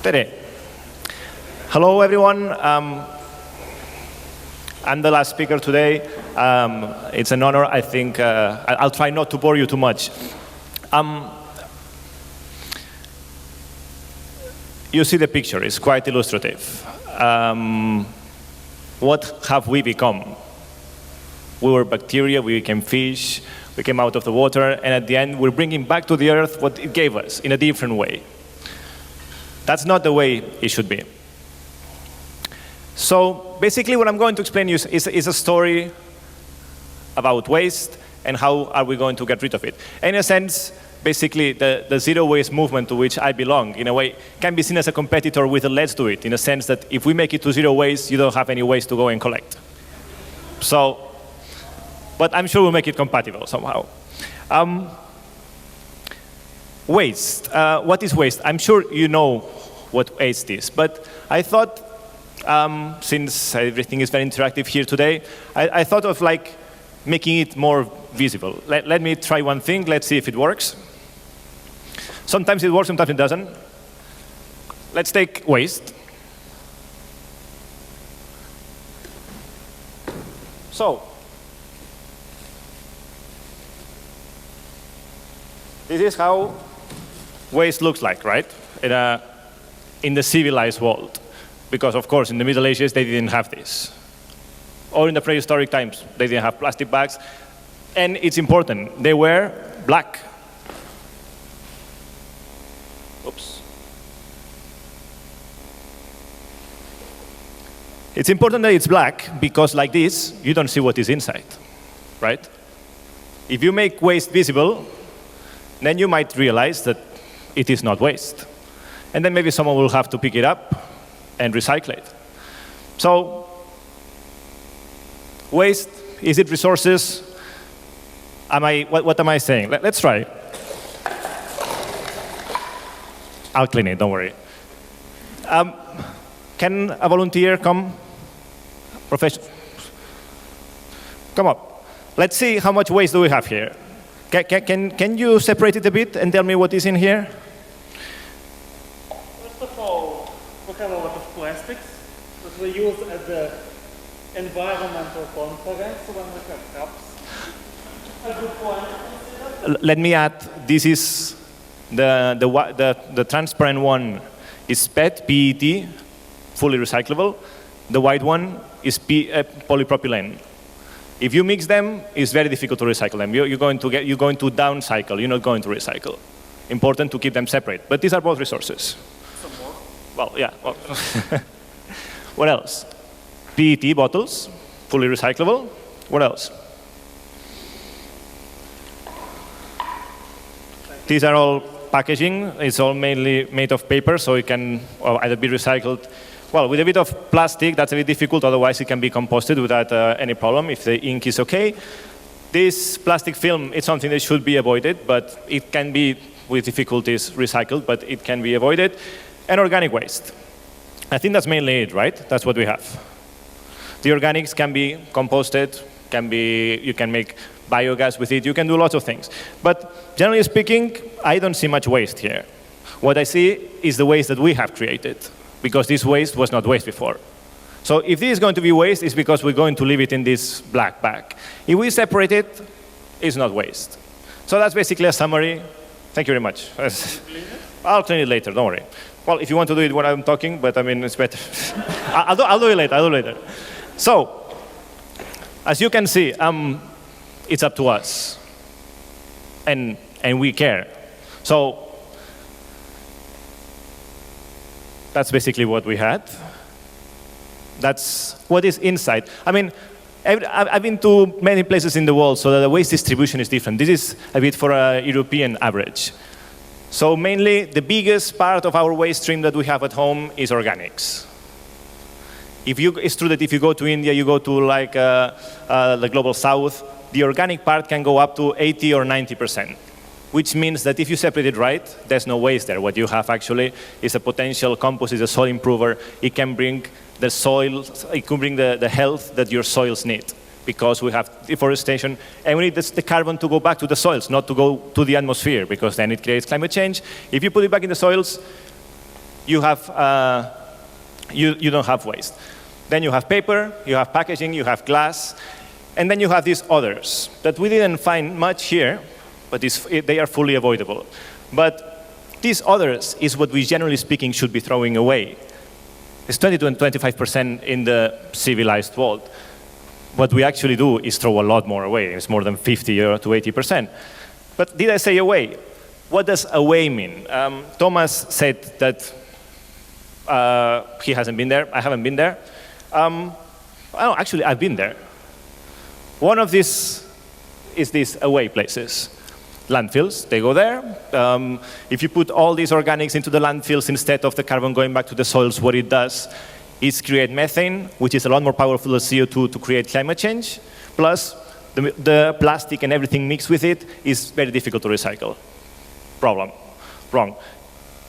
Tere. Hello, everyone. I'm the last speaker today. It's an honor. I think I'll try not to bore you too much. You see the picture. It's quite illustrative. What have we become? We were bacteria, we became fish, we came out of the water, and at the end, we're bringing back to the earth what it gave us in a different way. That's not the way it should be. So basically, what I'm going to explain is a story about waste and how are we going to get rid of it. In a sense, basically, the zero waste movement to which I belong, in a way, can be seen as a competitor with a let's do it, in a sense that if we make it to zero waste, you don't have any waste to go and collect. So, but I'm sure we'll make it compatible somehow. Waste. What is waste? I'm sure you know what waste is, but I thought, since everything is very interactive here today, I thought of like making it more visible. Let me try one thing. Let's see if it works. Sometimes it works, sometimes it doesn't. Let's take waste. So, this is how waste looks like, right? In the civilized world. Because, of course, in the Middle Ages, they didn't have this. Or in the prehistoric times, they didn't have plastic bags. And it's important, they were black. Oops. It's important that it's black because like this, you don't see what is inside, right? If you make waste visible, then you might realize that it is not waste. And then maybe someone will have to pick it up and recycle it. So, waste, is it resources? What am I saying? Let's try. I'll clean it, don't worry. Can a volunteer come? Professional. Come up. Let's see how much waste do we have here. Can you separate it a bit and tell me what is in here? First of all, we have a lot of plastics that we use at the environmental conference when we have cups. A good point. Let me add, this is the transparent one is PET, fully recyclable. The white one is polypropylene. If you mix them, it's very difficult to recycle them. You're going to downcycle. You're not going to recycle. Important to keep them separate. But these are both resources. Some more. Well, yeah. Well. What else? PET bottles, fully recyclable. What else? These are all packaging. It's all mainly made of paper, so it can either be recycled. Well, with a bit of plastic, that's a bit difficult. Otherwise, it can be composted without any problem if the ink is OK. This plastic film is something that should be avoided, but it can be, with difficulties, recycled, but it can be avoided. And organic waste. I think that's mainly it, right? That's what we have. The organics can be composted, you can make biogas with it, you can do lots of things. But generally speaking, I don't see much waste here. What I see is the waste that we have created, because this waste was not waste before. So if this is going to be waste, it's because we're going to leave it in this black bag. If we separate it, it's not waste. So that's basically a summary. Thank you very much. I'll clean it later, don't worry. Well, if you want to do it when I'm talking, but I mean, it's better. I'll do it later. So, as you can see, it's up to us. And we care. So, that's basically what we had. That's what is inside. I mean, I've been to many places in the world, so the waste distribution is different. This is a bit for a European average. So mainly, the biggest part of our waste stream that we have at home is organics. It's true that if you go to India, you go to like the global south, the organic part can go up to 80 or 90%, which means that if you separate it right, there's no waste there. What you have actually is a potential compost, is a soil improver. It can bring the soil, it can bring the health that your soils need. because we have deforestation, and we need the carbon to go back to the soils, not to go to the atmosphere, because then it creates climate change. If you put it back in the soils, you have you don't have waste. Then you have paper, you have packaging, you have glass, and then you have these others that we didn't find much here, but they are fully avoidable. But these others is what we, generally speaking, should be throwing away. It's 20 to 25% in the civilized world. What we actually do is throw a lot more away. It's more than 50 to 80%. But did I say away? What does away mean? Thomas said that he hasn't been there. I haven't been there. Actually, I've been there. One of these is these away places. Landfills, they go there. If you put all these organics into the landfills instead of the carbon going back to the soils, what it does is create methane, which is a lot more powerful than CO2 to create climate change. Plus, the plastic and everything mixed with it is very difficult to recycle. Problem. Wrong.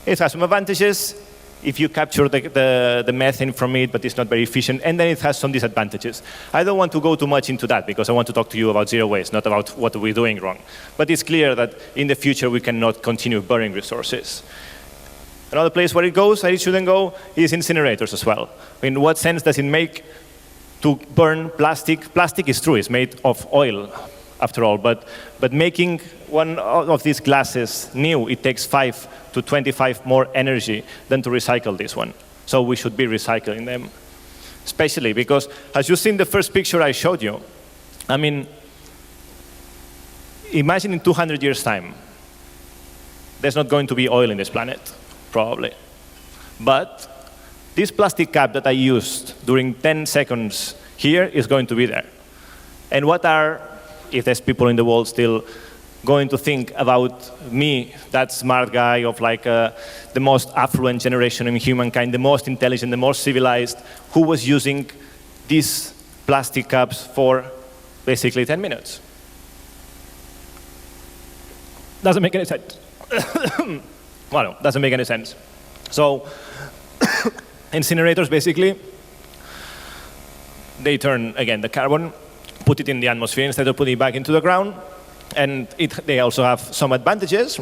It has some advantages if you capture the methane from it, but it's not very efficient, and then it has some disadvantages. I don't want to go too much into that, because I want to talk to you about zero waste, not about what we're doing wrong. But it's clear that in the future we cannot continue burning resources. Another place where it goes, and it shouldn't go, is incinerators as well. In what sense does it make to burn plastic? Plastic is true, it's made of oil, after all, but making one of these glasses new, it takes 5 to 25 more energy than to recycle this one. So we should be recycling them. Especially because, as you see in the first picture I showed you, I mean, imagine in 200 years' time, there's not going to be oil in this planet, probably. But this plastic cap that I used during 10 seconds here is going to be there. And what are, if there's people in the world still going to think about me, that smart guy of like the most affluent generation in humankind, the most intelligent, the most civilized, who was using these plastic cups for basically 10 minutes? Doesn't make any sense. Well, no, doesn't make any sense. So incinerators, basically, they turn, again, the carbon, put it in the atmosphere instead of putting it back into the ground. And they also have some advantages.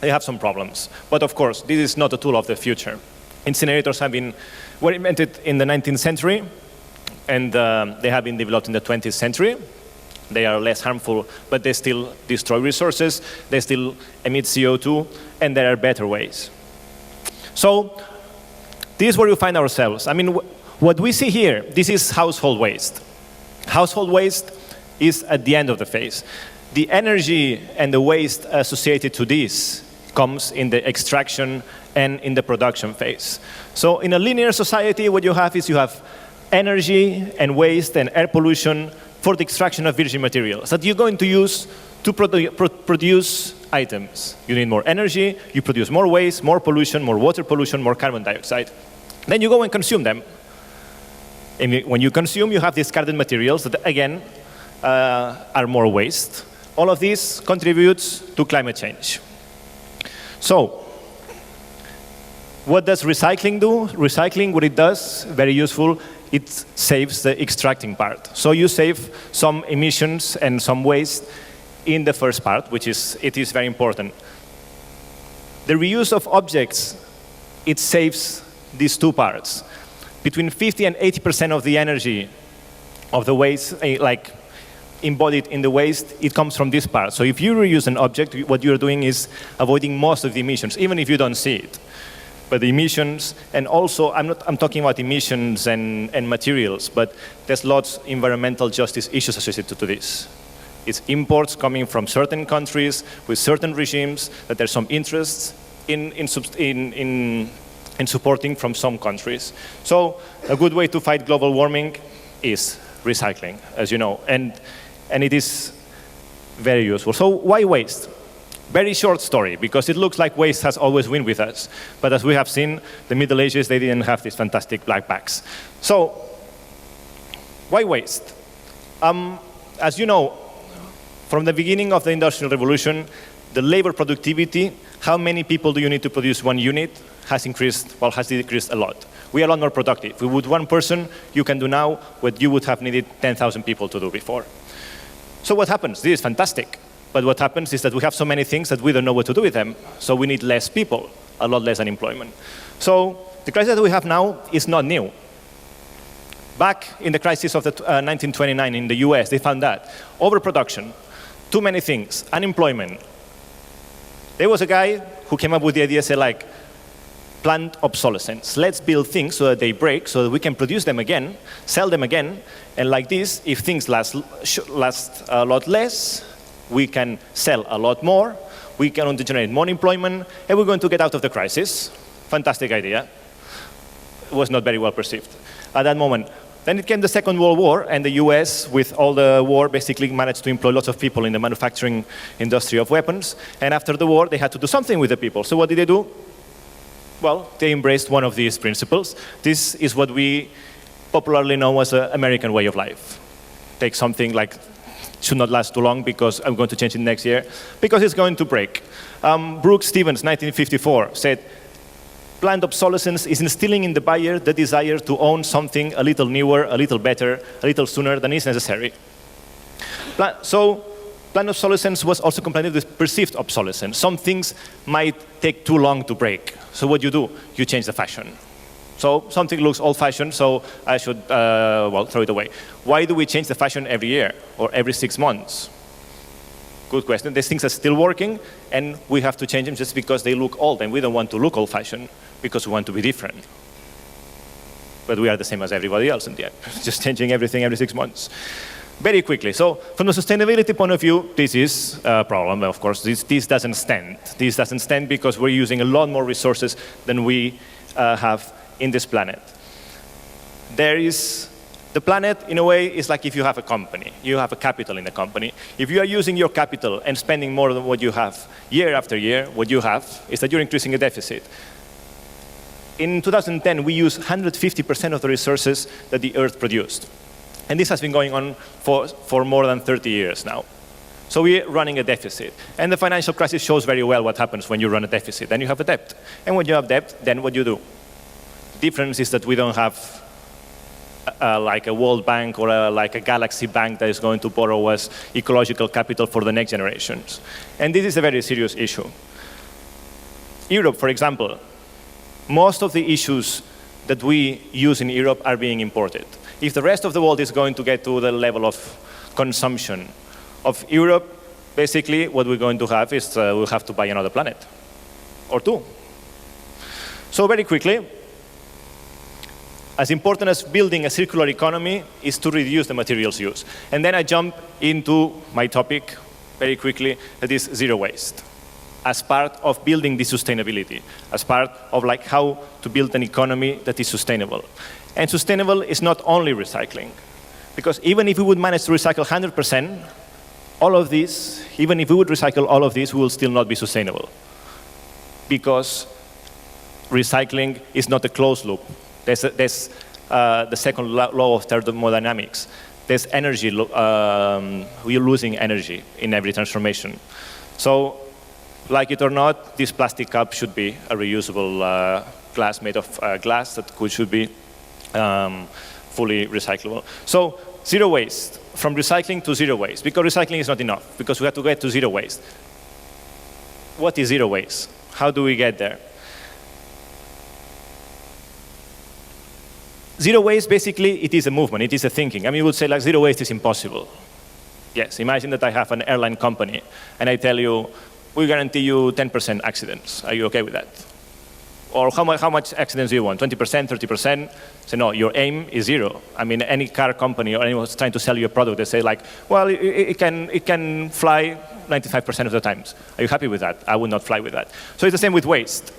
They have some problems. But of course, this is not a tool of the future. Incinerators were invented in the 19th century, and they have been developed in the 20th century. They are less harmful, but they still destroy resources. They still emit CO2, and there are better ways. So this is where we find ourselves. I mean, what we see here, this is household waste. Household waste is at the end of the phase. The energy and the waste associated to this comes in the extraction and in the production phase. So in a linear society, what you have is you have energy and waste and air pollution for the extraction of virgin materials that you're going to use to produce items. You need more energy, you produce more waste, more pollution, more water pollution, more carbon dioxide. Then you go and consume them. And when you consume, you have discarded materials that, again, are more waste. All of this contributes to climate change. So, what does recycling do? Recycling, what it does, very useful, it saves the extracting part. So you save some emissions and some waste in the first part, which is very important. The reuse of objects, it saves these two parts. Between 50 and 80% of the energy of the waste, like embodied in the waste, it comes from this part. So if you reuse an object, what you're doing is avoiding most of the emissions, even if you don't see it. But the emissions, and also I'm talking about emissions and materials, but there's lots of environmental justice issues associated to this. It's imports coming from certain countries with certain regimes that there's some interests in supporting from some countries. So a good way to fight global warming is recycling, as you know, and it is very useful. So why waste? Very short story, because it looks like waste has always been with us. But as we have seen, the Middle Ages, they didn't have these fantastic black bags. So why waste? As you know, from the beginning of the Industrial Revolution, the labor productivity, how many people do you need to produce one unit, has increased, well, has decreased a lot. We are a lot more productive. With one person, you can do now what you would have needed 10,000 people to do before. So what happens? This is fantastic. But what happens is that we have so many things that we don't know what to do with them. So we need less people. a lot less unemployment. So the crisis that we have now is not new. Back in the crisis of 1929 in the US, they found that overproduction, too many things, unemployment. There was a guy who came up with the idea, say like, planned obsolescence. Let's build things so that they break, so that we can produce them again, sell them again, and like this, if things last a lot less, we can sell a lot more, we can generate more employment, and we're going to get out of the crisis. Fantastic idea. It was not very well perceived at that moment. Then it came the Second World War, and the US, with all the war, basically managed to employ lots of people in the manufacturing industry of weapons. And after the war, they had to do something with the people. So what did they do? Well, they embraced one of these principles. This is what we popularly know as an American way of life. Take something like, should not last too long because I'm going to change it next year, because it's going to break. Brooks Stevens, 1954, said, planned obsolescence is instilling in the buyer the desire to own something a little newer, a little better, a little sooner than is necessary. So planned obsolescence was also combined with perceived obsolescence. Some things might take too long to break. So what do? You change the fashion. So something looks old-fashioned, so I should, well, throw it away. Why do we change the fashion every year or every 6 months? Good question. These things are still working, and we have to change them just because they look old, and we don't want to look old-fashioned because we want to be different. But we are the same as everybody else in the end, just changing everything every 6 months. Very quickly, so from the sustainability point of view, this is a problem, of course. This doesn't stand. This doesn't stand because we're using a lot more resources than we have in this planet. The planet, in a way, is like if you have a company. You have a capital in the company. If you are using your capital and spending more than what you have year after year, what you have is that you're increasing a deficit. In 2010, we used 150% of the resources that the Earth produced. And this has been going on for more than 30 years now. So we're running a deficit. And the financial crisis shows very well what happens when you run a deficit. Then you have a debt. And when you have debt, then what you do? The difference is that we don't have like a World Bank or like a Galaxy Bank that is going to borrow us ecological capital for the next generations. And this is a very serious issue. Europe, for example, most of the issues that we use in Europe are being imported. If the rest of the world is going to get to the level of consumption of Europe, basically what we're going to have is we'll have to buy another planet, or two. So very quickly, as important as building a circular economy is to reduce the materials use. And then I jump into my topic very quickly, that is zero waste. As part of building this sustainability, as part of like how to build an economy that is sustainable. And sustainable is not only recycling, because even if we would manage to recycle 100%, all of this, even if we would recycle all of this, we will still not be sustainable. Because recycling is not a closed loop. There's the second law of thermodynamics. There's energy, we're losing energy in every transformation. So, like it or not, this plastic cup should be a reusable glass made of glass that should be fully recyclable. So zero waste, from recycling to zero waste, because recycling is not enough, because we have to get to zero waste. What is zero waste? How do we get there? Zero waste, basically, it is a movement, it is a thinking. I mean, you would say like zero waste is impossible. Yes, imagine that I have an airline company, and I tell you, we guarantee you 10% accidents. Are you okay with that? Or how much accidents do you want? 20%, 30%? So no, your aim is zero. I mean, any car company or anyone who's trying to sell you a product, they say like, well, it can fly 95% of the times. Are you happy with that? I would not fly with that. So it's the same with waste.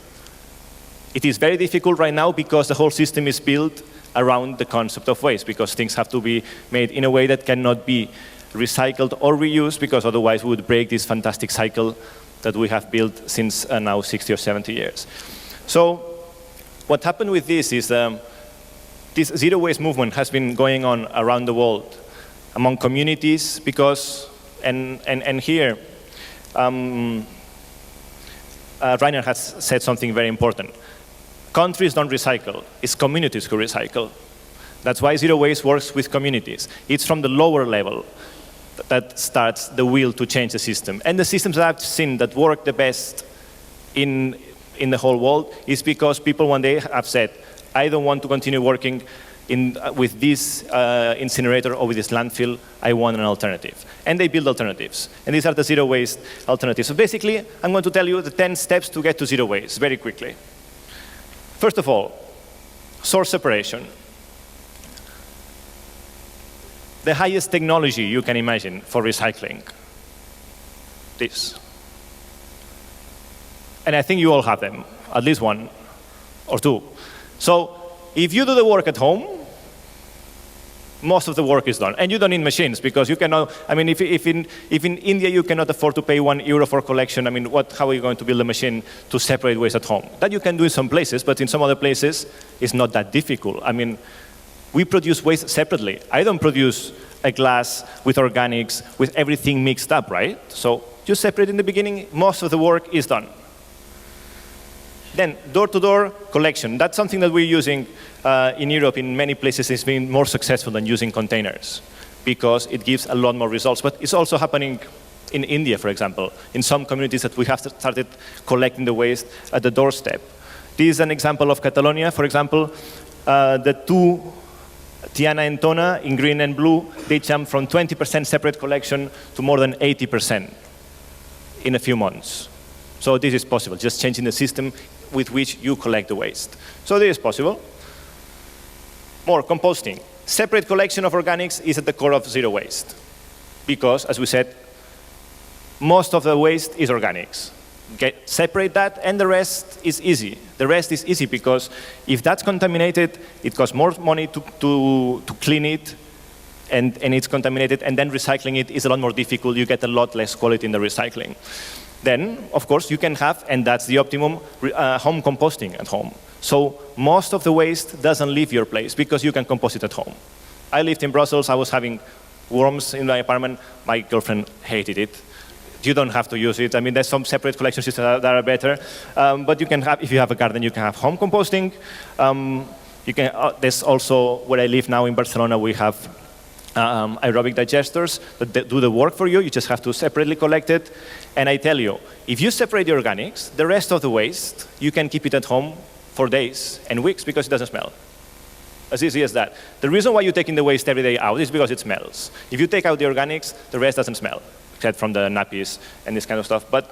It is very difficult right now because the whole system is built around the concept of waste, because things have to be made in a way that cannot be recycled or reused, because otherwise we would break this fantastic cycle that we have built since now 60 or 70 years. So what happened with this is this zero waste movement has been going on around the world among communities because, and here, Rainer has said something very important. Countries don't recycle, it's communities who recycle. That's why zero waste works with communities. It's from the lower level that starts the wheel to change the system. And the systems that I've seen that work the best in in the whole world is because people one day have said, I don't want to continue working with this incinerator or with this landfill, I want an alternative. And they build alternatives. And these are the zero waste alternatives. So basically, I'm going to tell you the 10 steps to get to zero waste very quickly. First of all, source separation. The highest technology you can imagine for recycling. This. And I think you all have them, at least one or two. So if you do the work at home, most of the work is done. And you don't need machines because you cannot, I mean, if in India you cannot afford to pay €1 for collection, I mean, how are you going to build a machine to separate waste at home? That you can do in some places, but in some other places, it's not that difficult. I mean, we produce waste separately. I don't produce a glass with organics, with everything mixed up, right? So you separate in the beginning, most of the work is done. Then, door-to-door collection. That's something that we're using in Europe. In many places, it's been more successful than using containers because it gives a lot more results. But it's also happening in India, for example, in some communities that we have started collecting the waste at the doorstep. This is an example of Catalonia, for example. The two, Tiana and Tona, in green and blue, they jumped from 20% separate collection to more than 80% in a few months. So this is possible, just changing the system with which you collect the waste. So this is possible. More, composting. Separate collection of organics is at the core of zero waste. Because, as we said, most of the waste is organics. Separate that, and the rest is easy. The rest is easy because if that's contaminated, it costs more money to clean it, and it's contaminated, and then recycling it is a lot more difficult. You get a lot less quality in the recycling. Then, of course, you can have, and that's the optimum, home composting at home. So most of the waste doesn't leave your place because you can compost it at home. I lived in Brussels. I was having worms in my apartment. My girlfriend hated it. You don't have to use it. I mean, there's some separate collection systems that are better. But you can have, if you have a garden, you can have home composting. There's also, where I live now in Barcelona, we have aerobic digesters that do the work for you. You just have to separately collect it. And I tell you, if you separate the organics, the rest of the waste, you can keep it at home for days and weeks because it doesn't smell. As easy as that. The reason why you're taking the waste every day out is because it smells. If you take out the organics, the rest doesn't smell, except from the nappies and this kind of stuff. But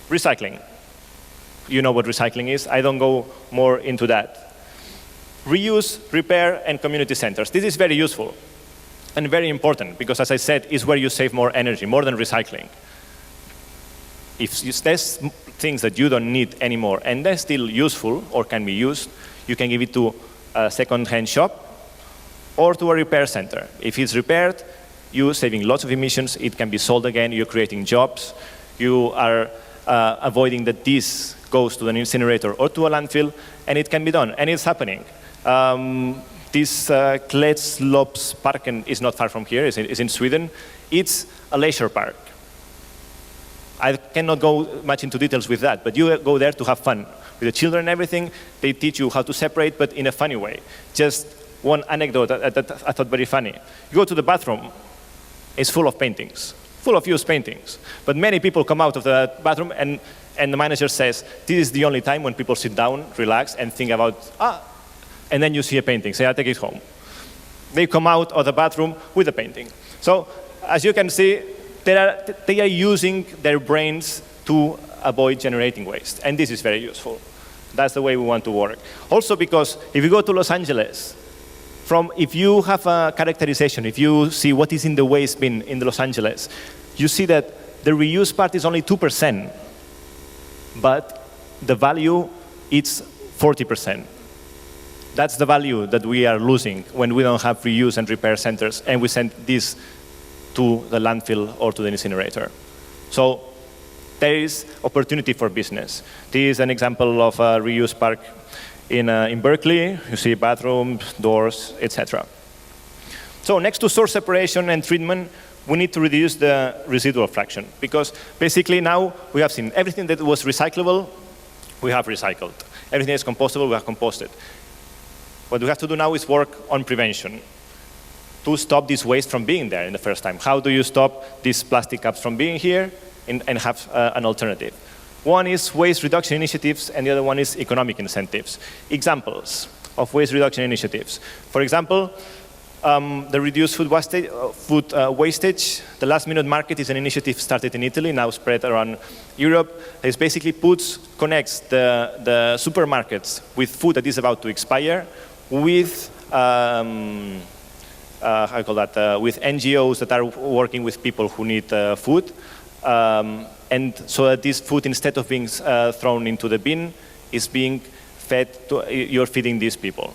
recycling. You know what recycling is. I don't go more into that. Reuse, repair, and community centers. This is very useful and very important because, as I said, is where you save more energy, more than recycling. If there's things that you don't need anymore and they're still useful or can be used, you can give it to a second-hand shop or to a repair center. If it's repaired, you're saving lots of emissions. It can be sold again. You're creating jobs. You are avoiding that this goes to an incinerator or to a landfill, and it can be done, and it's happening. This Klädslopsparken is not far from here. It's in Sweden. It's a leisure park. I cannot go much into details with that, but you go there to have fun. With the children and everything, they teach you how to separate, but in a funny way. Just one anecdote that I thought very funny. You go to the bathroom, it's full of paintings, full of used paintings. But many people come out of the bathroom, and the manager says, this is the only time when people sit down, relax, and think about, and then you see a painting, say, I'll take it home. They come out of the bathroom with a painting. So, as you can see, they are using their brains to avoid generating waste, and this is very useful. That's the way we want to work. Also because if you go to Los Angeles, if you have a characterization, if you see what is in the waste bin in Los Angeles, you see that the reuse part is only 2%, but the value is 40%. That's the value that we are losing when we don't have reuse and repair centers, and we send this to the landfill or to the incinerator. So there is opportunity for business. This is an example of a reuse park in Berkeley. You see bathrooms, doors, etc. So next to source separation and treatment, we need to reduce the residual fraction, because basically now we have seen everything that was recyclable, we have recycled. Everything is compostable, we have composted. What we have to do now is work on prevention to stop this waste from being there in the first time. How do you stop these plastic cups from being here and have an alternative? One is waste reduction initiatives, and the other one is economic incentives. Examples of waste reduction initiatives. For example, the reduced food wastage. The last minute market is an initiative started in Italy, now spread around Europe. It basically connects the supermarkets with food that is about to expire with, with NGOs that are working with people who need food. And so that this food, instead of being thrown into the bin, is being fed you're feeding these people.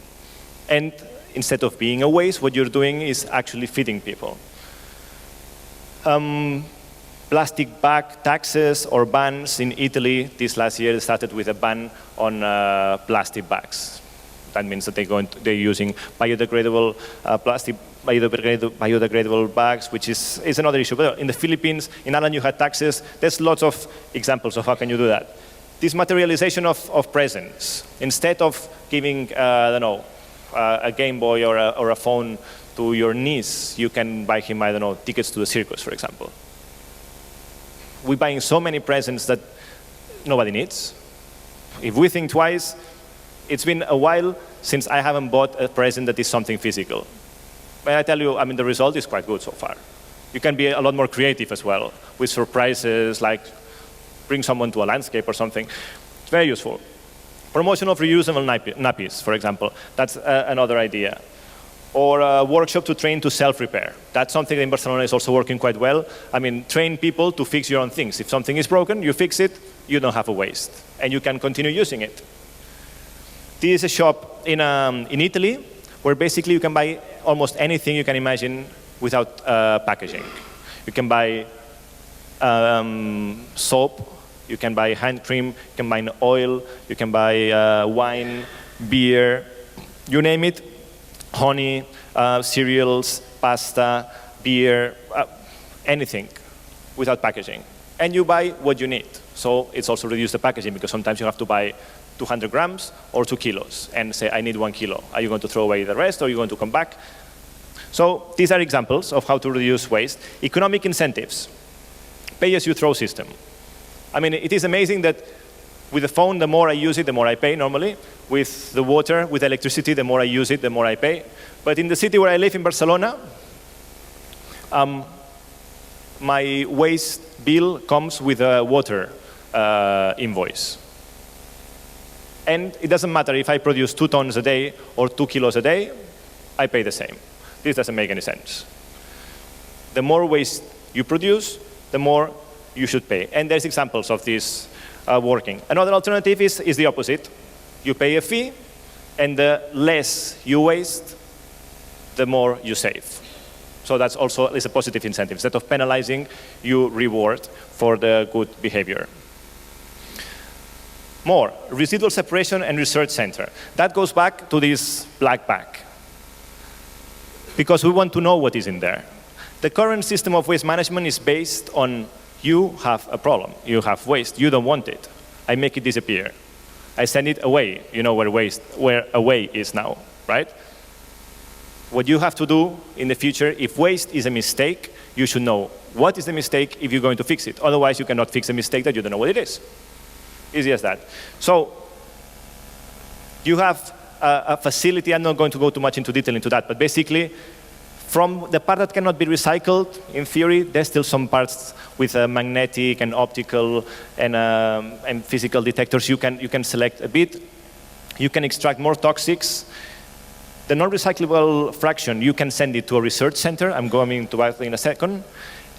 And instead of being a waste, what you're doing is actually feeding people. Plastic bag taxes or bans in Italy this last year started with a ban on plastic bags. That means that they're using biodegradable biodegradable bags, which is another issue. But in the Philippines, in Alan, you had taxes. There's lots of examples of how can you do that. This materialization of presents, instead of giving, I don't know, a Game Boy or a phone to your niece, you can buy him, I don't know, tickets to the circus, for example. We're buying so many presents that nobody needs. If we think twice, it's been a while since I haven't bought a present that is something physical. But I tell you, I mean, the result is quite good so far. You can be a lot more creative as well, with surprises, like bring someone to a landscape or something. It's very useful. Promotion of reusable nappies, for example. That's another idea. Or a workshop to train to self-repair. That's something in Barcelona is also working quite well. I mean, train people to fix your own things. If something is broken, you fix it, you don't have a waste. And you can continue using it. This is a shop in Italy where basically you can buy almost anything you can imagine without packaging. You can buy soap, you can buy hand cream, you can buy oil, you can buy wine, beer, you name it, honey, cereals, pasta, beer, anything without packaging. And you buy what you need. So it's also reduced the packaging because sometimes you have to buy 200 grams or 2 kilos and say, I need 1 kilo. Are you going to throw away the rest or are you going to come back? So these are examples of how to reduce waste. Economic incentives, pay-as-you-throw system. I mean, it is amazing that with the phone, the more I use it, the more I pay normally. With the water, with electricity, the more I use it, the more I pay. But in the city where I live in Barcelona, my waste bill comes with a water invoice. And it doesn't matter if I produce 2 tons a day or 2 kilos a day, I pay the same. This doesn't make any sense. The more waste you produce, the more you should pay. And there's examples of this working. Another alternative is the opposite. You pay a fee, and the less you waste, the more you save. So that's also is a positive incentive. Instead of penalizing, you reward for the good behavior. More, residual separation and research center. That goes back to this black bag. Because we want to know what is in there. The current system of waste management is based on you have a problem, you have waste, you don't want it. I make it disappear. I send it away. You know where away is now, right? What you have to do in the future, if waste is a mistake, you should know what is the mistake if you're going to fix it. Otherwise, you cannot fix a mistake that you don't know what it is. Easy as that. So you have a facility. I'm not going to go too much into detail into that, but basically, from the part that cannot be recycled, in theory, there's still some parts with magnetic and optical and physical detectors. You can select a bit. You can extract more toxics. The non-recyclable fraction, you can send it to a research center. I'm going to that in a second.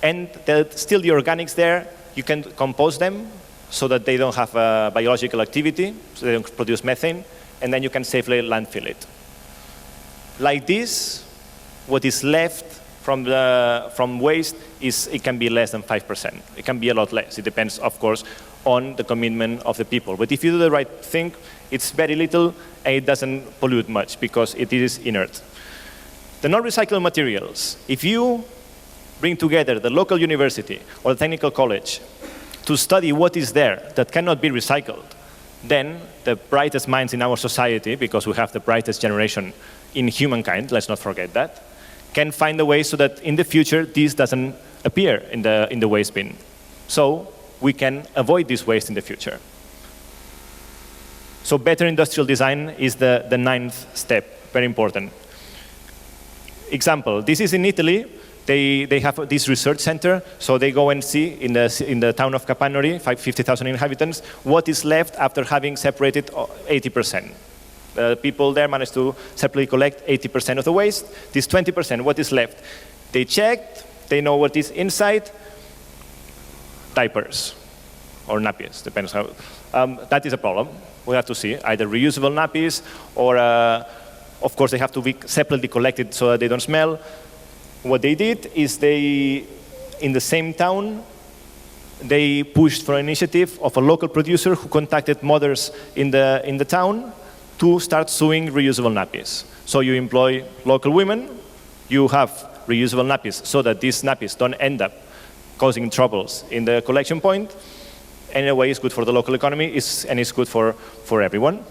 And still the organics there, you can compose them so that they don't have biological activity, so they don't produce methane, and then you can safely landfill it. Like this, what is left from waste it can be less than 5%. It can be a lot less. It depends, of course, on the commitment of the people. But if you do the right thing, it's very little and it doesn't pollute much because it is inert. The non-recyclable materials, if you bring together the local university or the technical college to study what is there that cannot be recycled, then the brightest minds in our society, because we have the brightest generation in humankind, let's not forget that, can find a way so that in the future this doesn't appear in the waste bin. So we can avoid this waste in the future. So better industrial design is the 9th step, very important. Example, this is in Italy. They have this research center, so they go and see in the town of Capanori, 50,000 inhabitants, what is left after having separated 80%. The people there managed to separately collect 80% of the waste. This 20%, what is left? They checked, they know what is inside, diapers or nappies, depends how. That is a problem. We have to see either reusable nappies or, of course, they have to be separately collected so that they don't smell. What they did is in the same town, they pushed for an initiative of a local producer who contacted mothers in the town to start sewing reusable nappies. So you employ local women, you have reusable nappies so that these nappies don't end up causing troubles in the collection point. And in a way, it's good for the local economy, and it's good for everyone.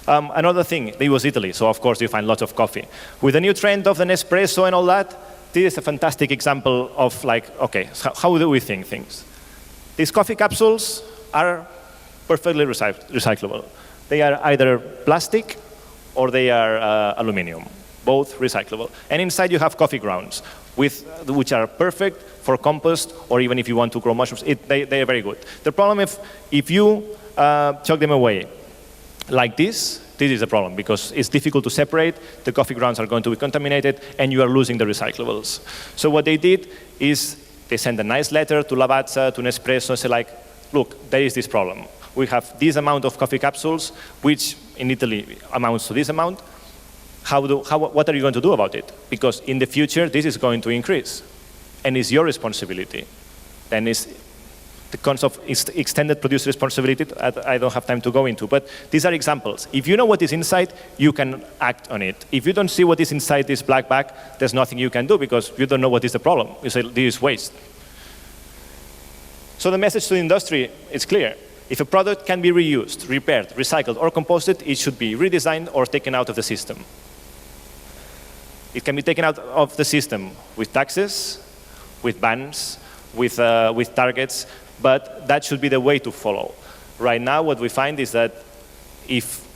Another thing, it was Italy, so of course you find lots of coffee. With the new trend of the Nespresso and all that, this is a fantastic example of like, okay, how do we think things? These coffee capsules are perfectly recyclable. They are either plastic or they are aluminum, both recyclable. And inside you have coffee grounds, which are perfect for compost, or even if you want to grow mushrooms, they are very good. The problem if you chuck them away like this is a problem, because it's difficult to separate, the coffee grounds are going to be contaminated, and you are losing the recyclables. So what they did is they sent a nice letter to Lavazza, to Nespresso, and say like, look, there is this problem. We have this amount of coffee capsules, which in Italy amounts to this amount. What are you going to do about it? Because in the future, this is going to increase, and it's your responsibility. Then it's the concept of extended producer responsibility, I don't have time to go into, but these are examples. If you know what is inside, you can act on it. If you don't see what is inside this black bag, there's nothing you can do because you don't know what is the problem. You say, this is waste. So the message to the industry is clear. If a product can be reused, repaired, recycled, or composted, it should be redesigned or taken out of the system. It can be taken out of the system with taxes, with bans, with targets, but that should be the way to follow. Right now, what we find is that if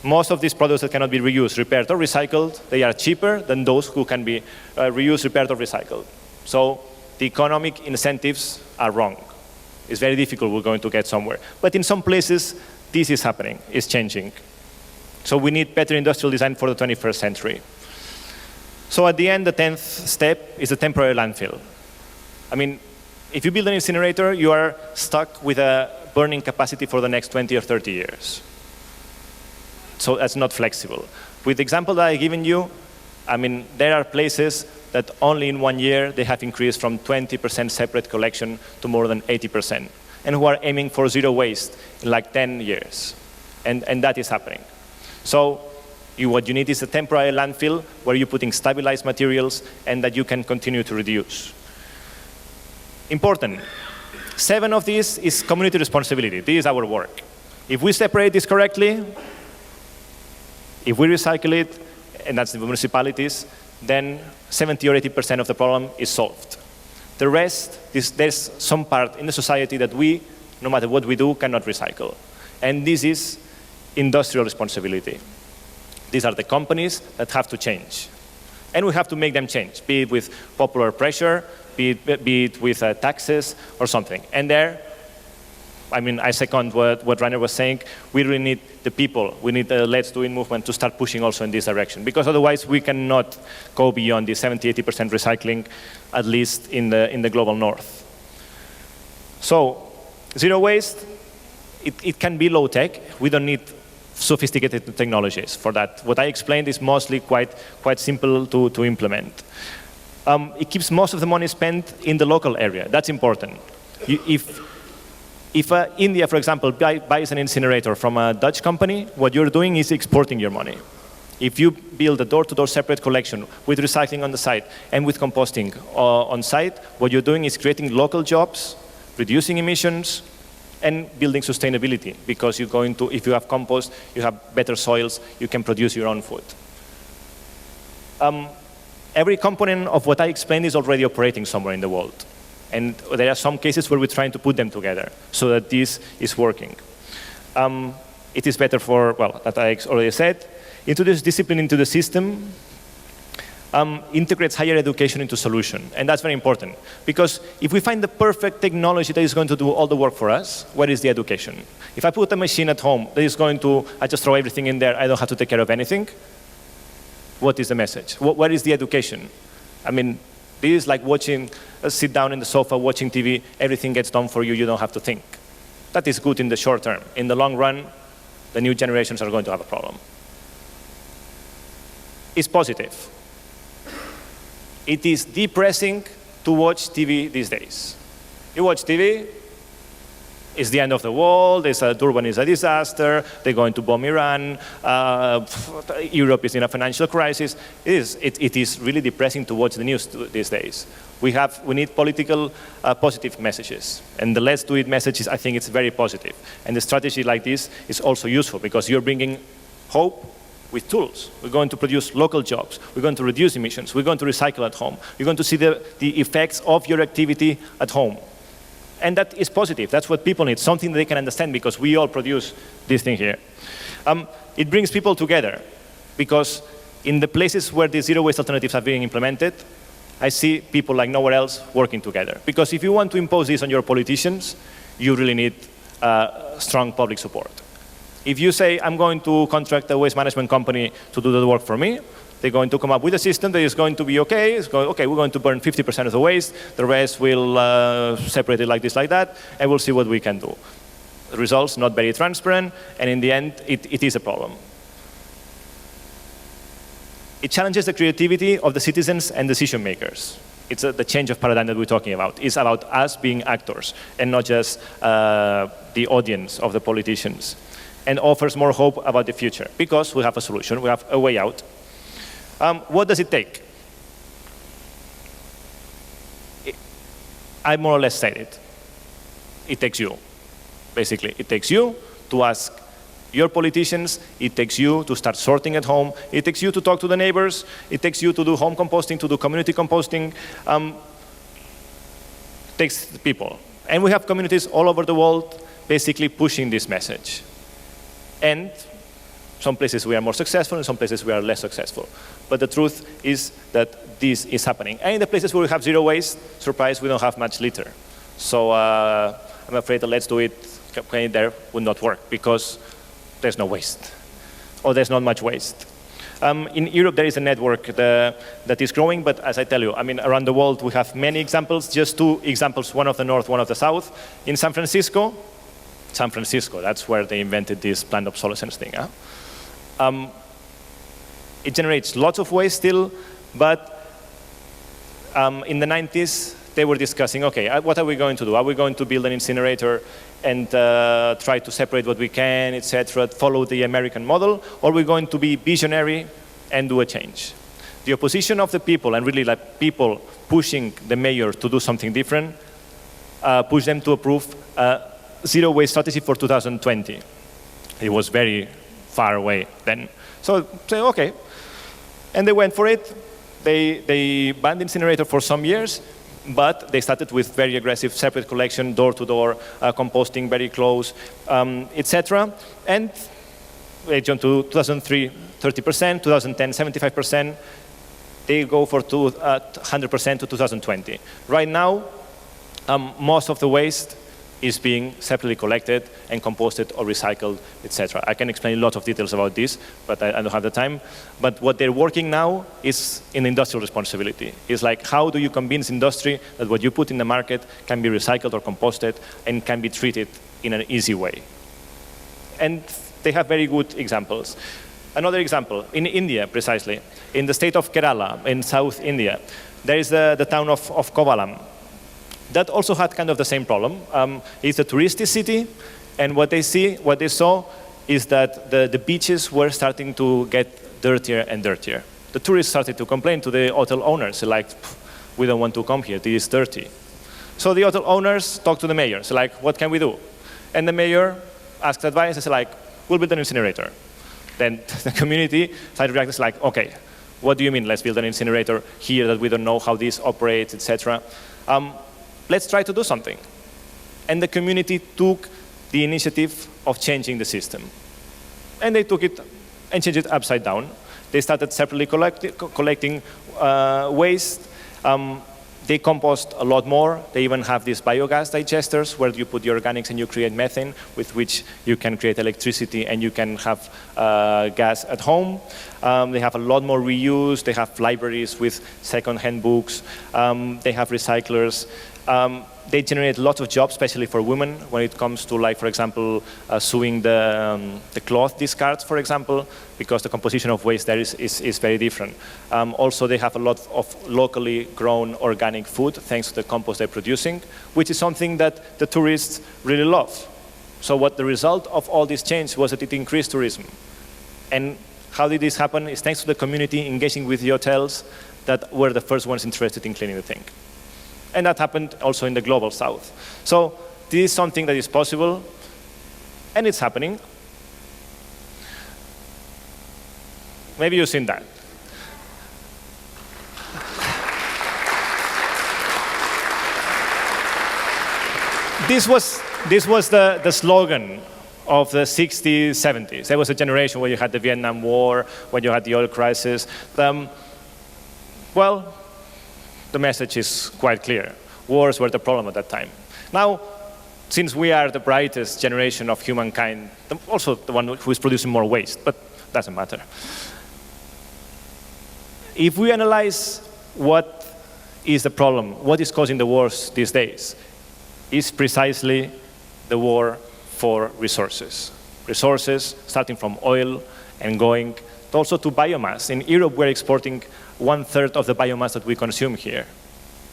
most of these products that cannot be reused, repaired, or recycled, they are cheaper than those who can be reused, repaired, or recycled. So the economic incentives are wrong. It's very difficult, we're going to get somewhere. But in some places, this is happening, it's changing. So we need better industrial design for the 21st century. So at the end, the 10th step is the temporary landfill. I mean, if you build an incinerator, you are stuck with a burning capacity for the next 20 or 30 years. So that's not flexible. With the example that I've given you, I mean, there are places that only in 1 year they have increased from 20% separate collection to more than 80%, and who are aiming for zero waste in like 10 years. And that is happening. So what you need is a temporary landfill where you're putting stabilized materials and that you can continue to reduce. Important. 7 of these is community responsibility. This is our work. If we separate this correctly, if we recycle it, and that's the municipalities, then 70 or 80% of the problem is solved. The rest, there's some part in the society that we, no matter what we do, cannot recycle. And this is industrial responsibility. These are the companies that have to change. And we have to make them change, be it with popular pressure, be it with taxes or something. And there, I mean, I second what Rainer was saying. We really need the people. We need the Let's Do It movement to start pushing also in this direction, because otherwise we cannot go beyond the 70–80% recycling, at least in the global north. So, zero waste, it can be low tech. We don't need sophisticated technologies for that. What I explained is mostly quite simple to implement. It keeps most of the money spent in the local area. That's important. If India, for example, buys an incinerator from a Dutch company, what you're doing is exporting your money. If you build a door-to-door separate collection with recycling on the site and with composting on site, what you're doing is creating local jobs, reducing emissions, and building sustainability, because you're going to, if you have compost, you have better soils, you can produce your own food. Every component of what I explained is already operating somewhere in the world. And there are some cases where we're trying to put them together so that this is working. It is better for, well, that I already said. Introduce discipline into the system. Integrates higher education into solution. And that's very important. Because if we find the perfect technology that is going to do all the work for us, where is the education? If I put a machine at home that is going to, I just throw everything in there, I don't have to take care of anything, what is the message? Where is the education? I mean, this is like watching, sit down in the sofa, watching TV, everything gets done for you, you don't have to think. That is good in the short term. In the long run, the new generations are going to have a problem. It's positive. It is depressing to watch TV these days. You watch TV, it's the end of the world, Durban is a disaster, they're going to bomb Iran, Europe is in a financial crisis. It is really depressing to watch the news these days. We need political positive messages. And the let's do it message, I think it's very positive. And the strategy like this is also useful because you're bringing hope with tools. We're going to produce local jobs. We're going to reduce emissions. We're going to recycle at home. You're going to see the effects of your activity at home. And that is positive. That's what people need, something that they can understand because we all produce this thing here. It brings people together because in the places where the zero waste alternatives are being implemented, I see people like nowhere else working together. Because if you want to impose this on your politicians, you really need strong public support. If you say, I'm going to contract a waste management company to do the work for me, they're going to come up with a system that is going to be okay. Okay, we're going to burn 50% of the waste. The rest will separate it like this, like that, and we'll see what we can do. The results not very transparent, and in the end, it is a problem. It challenges the creativity of the citizens and decision makers. It's the change of paradigm that we're talking about. It's about us being actors and not just the audience of the politicians. And offers more hope about the future because we have a solution, we have a way out. What does it take? I more or less said it. It takes you, basically. It takes you to ask your politicians. It takes you to start sorting at home. It takes you to talk to the neighbors. It takes you to do home composting, to do community composting. It takes the people. And we have communities all over the world basically pushing this message. And some places we are more successful, and some places we are less successful. But the truth is that this is happening. And in the places where we have zero waste, surprise, we don't have much litter. So I'm afraid the let's do it campaign there would not work because there's no waste, or there's not much waste. In Europe, there is a network that is growing, but as I tell you, I mean, around the world, we have many examples, just two examples, one of the north, one of the south. In San Francisco, that's where they invented this planned obsolescence thing. Huh? It generates lots of waste still, but in the 90s, they were discussing, okay, what are we going to do? Are we going to build an incinerator and try to separate what we can, etc., follow the American model, or are we going to be visionary and do a change? The opposition of the people, and really like people pushing the mayor to do something different, pushed them to approve zero waste strategy for 2020. It was very far away then. So say, okay. And they went for it. They banned incinerator for some years, but they started with very aggressive separate collection, door-to-door, composting very close, etc. And they jumped to 2003, 30%, 2010, 75%. They go for 100% to 2020. Right now, most of the waste is being separately collected and composted or recycled, etc. I can explain a lot of details about this, but I don't have the time. But what they're working now is in industrial responsibility. It's like, how do you convince industry that what you put in the market can be recycled or composted and can be treated in an easy way? And they have very good examples. Another example, in India, precisely, in the state of Kerala, in South India, there is the town of Kovalam. That also had kind of the same problem. It's a touristy city, and what they saw is that the beaches were starting to get dirtier and dirtier. The tourists started to complain to the hotel owners, like, we don't want to come here, this is dirty. So the hotel owners talked to the mayor, so like, what can we do? And the mayor asked advice and said, like, we'll build an incinerator. Then the community started reacting like, okay, what do you mean, let's build an incinerator here that we don't know how this operates, etc. let's try to do something. And the community took the initiative of changing the system. And they took it and changed it upside down. They started separately collecting waste. They compost a lot more. They even have these biogas digesters where you put the organics and you create methane with which you can create electricity and you can have gas at home. They have a lot more reuse. They have libraries with second-hand books. They have recyclers. They generate lots of jobs, especially for women, when it comes to, like, for example, sewing the cloth discards, for example, because the composition of waste there is very different. Also, they have a lot of locally grown organic food, thanks to the compost they're producing, which is something that the tourists really love. So what the result of all this change was that it increased tourism. And how did this happen? It's thanks to the community engaging with the hotels that were the first ones interested in cleaning the thing. And that happened also in the global south. So this is something that is possible, and it's happening. Maybe you've seen that. This was the slogan of the 60s, 70s. There was a generation where you had the Vietnam War, when you had the oil crisis. Well, the message is quite clear. Wars were the problem at that time. Now, since we are the brightest generation of humankind, also the one who is producing more waste, but doesn't matter. If we analyze what is the problem, what is causing the wars these days, is precisely the war for resources. Resources starting from oil and going also to biomass. In Europe, we're exporting 1/3 of the biomass that we consume here.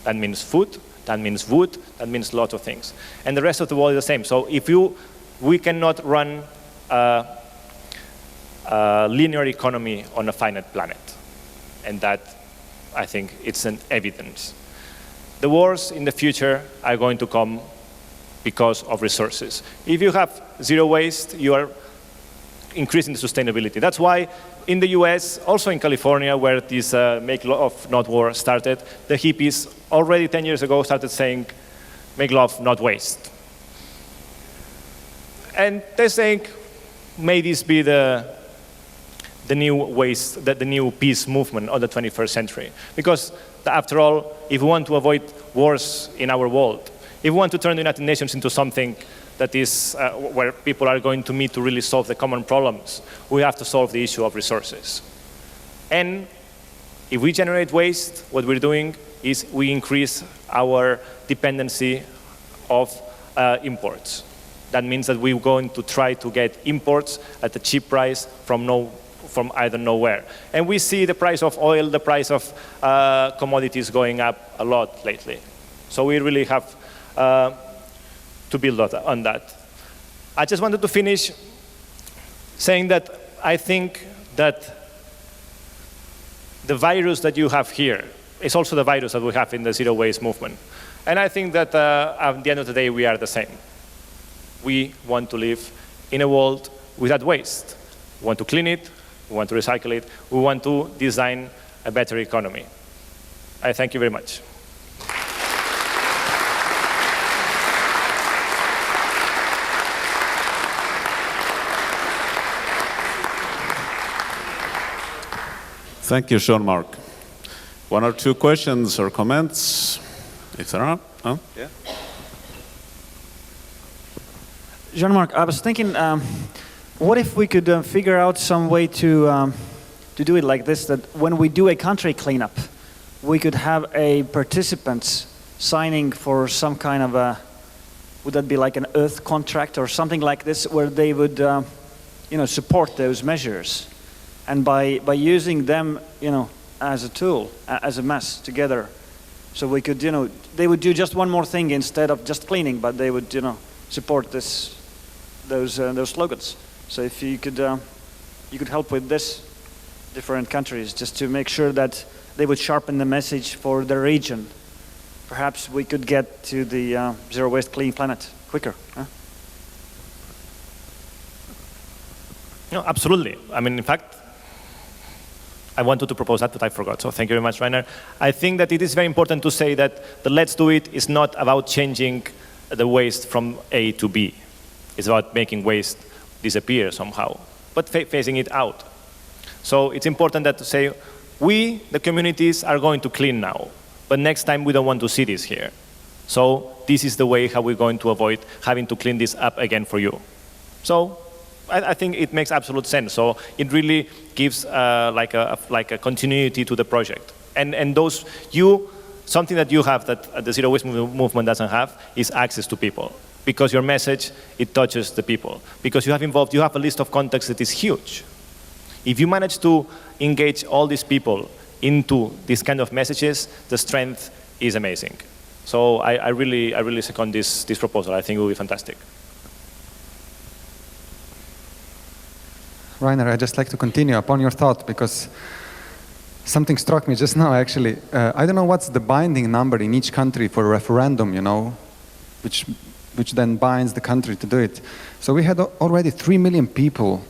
That means food, that means wood, that means lots of things. And the rest of the world is the same. So if we cannot run a linear economy on a finite planet. And that, I think, it's an evidence. The wars in the future are going to come because of resources. If you have zero waste, you are increasing the sustainability. That's why in the US, also in California, where this Make Love, Not War started, the hippies already 10 years ago started saying, make love, not waste. And they're saying, may this be the new waste, the new peace movement of the 21st century. Because after all, if we want to avoid wars in our world, if we want to turn the United Nations into something that is where people are going to meet to really solve the common problems, we have to solve the issue of resources. And if we generate waste, what we're doing is we increase our dependency of imports. That means that we're going to try to get imports at a cheap price from either nowhere. And we see the price of oil, the price of commodities going up a lot lately. So we really have to build on that. I just wanted to finish saying that I think that the virus that you have here is also the virus that we have in the zero waste movement. And I think that at the end of the day, we are the same. We want to live in a world without waste. We want to clean it, we want to recycle it, we want to design a better economy. I thank you very much. Thank you, Joan Marc. One or two questions or comments, if there are? Oh? Yeah. Joan Marc, I was thinking, what if we could figure out some way to do it like this, that when we do a country cleanup, we could have a participants signing for some kind of a, would that be like an earth contract or something like this, where they would support those measures. And by using them, as a tool, as a mass together, so we could, they would do just one more thing instead of just cleaning, but they would, support those slogans. So if you could help with this, different countries, just to make sure that they would sharpen the message for the region. Perhaps we could get to the zero waste clean planet quicker. Huh? No, absolutely. I mean, in fact, I wanted to propose that, but I forgot. So thank you very much, Rainer. I think that it is very important to say that the Let's Do It is not about changing the waste from A to B. It's about making waste disappear somehow, but phasing it out. So it's important that to say, we, the communities, are going to clean now, but next time we don't want to see this here. So this is the way how we're going to avoid having to clean this up again for you. So I think it makes absolute sense. So it really gives like a continuity to the project. And those, something that you have that the Zero Waste movement doesn't have is access to people. Because your message, it touches the people. Because you have a list of contacts that is huge. If you manage to engage all these people into these kind of messages, the strength is amazing. So I really second this proposal. I think it will be fantastic. Rainer, I'd just like to continue upon your thought because something struck me just now, actually. I don't know what's the binding number in each country for a referendum, you know, which then binds the country to do it. So we had already 3 million people.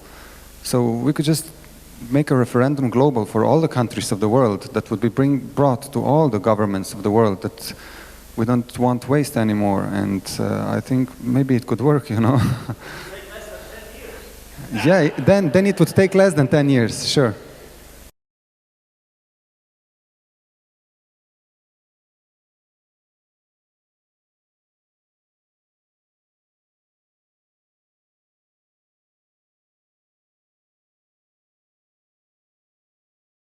So we could just make a referendum global for all the countries of the world that would be brought to all the governments of the world that we don't want waste anymore. And I think maybe it could work, you know. Yeah, then it would take less than 10 years, sure.